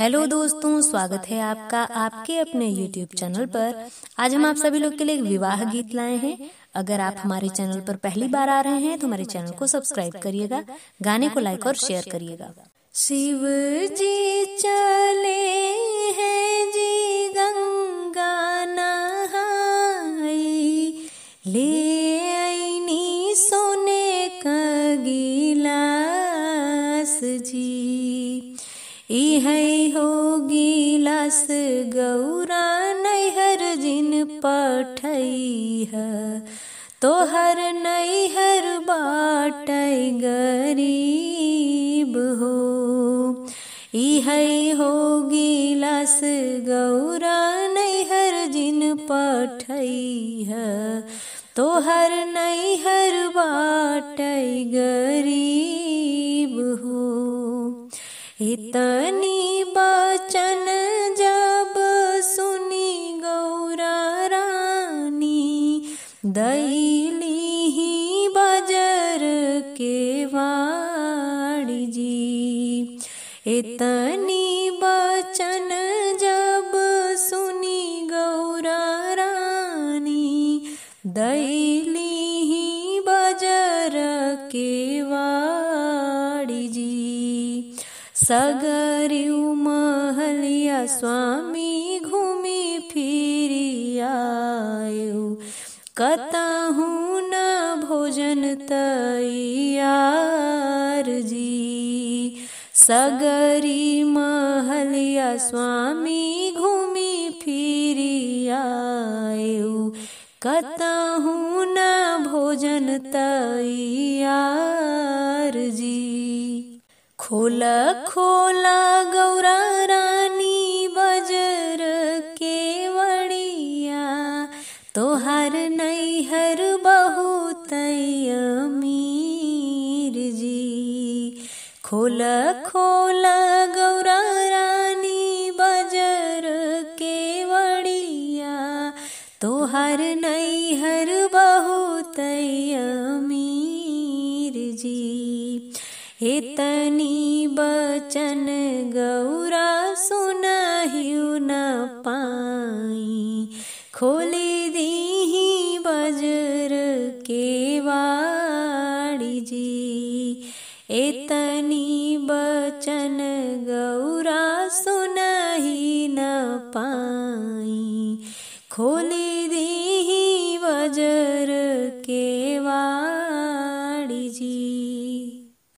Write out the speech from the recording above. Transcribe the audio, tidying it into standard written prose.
Hello दोस्तों, स्वागत है आपका आपके अपने YouTube चैनल पर। आज हम आप सभी लोग के लिए एक विवाह गीत लाए हैं। अगर आप हमारे चैनल पर पहली बार आ रहे हैं तो हमारे चैनल को सब्सक्राइब करिएगा, गाने को लाइक और शेयर करिएगा। शिव जी चले हैं जी गंगा नहाई, ले आईनी सोने का गिलास जी। इहै हो गिलास गौरा नैहर जिन पठैह, तोहर नैहर बाटै गरीब हो। इहै हो गिलास गौरा नैहर जिन पठैह, तोहर नैहर बाटै गरीब हो। इतनी बचन जब सुनी गौरा रानी, दैली ही बजर के वाणी जी। इतनी बचन जब सुनी गौरा रानी, दैली ही बजर के वाणी जी। सगरियु महलिया स्वामी घूमी फिरी आयु, कतहु न भोजन तैयार जी। सगरी महलिया स्वामी घूमी फिरी आयु, कतहु न भोजन तैयार जी। खोला खोला गौरा रानी बजर के वड़िया, तोहार नैहर बहुत अमीर जी। खोला खोला गौरा रानी बजर के वड़िया, तोहार नैहर बहुत अमीर जी। इतनी बचन गौरा सुनाहिउ न पाई, खोली दीही बजर के वाणी जी। इतनी बचन गौरा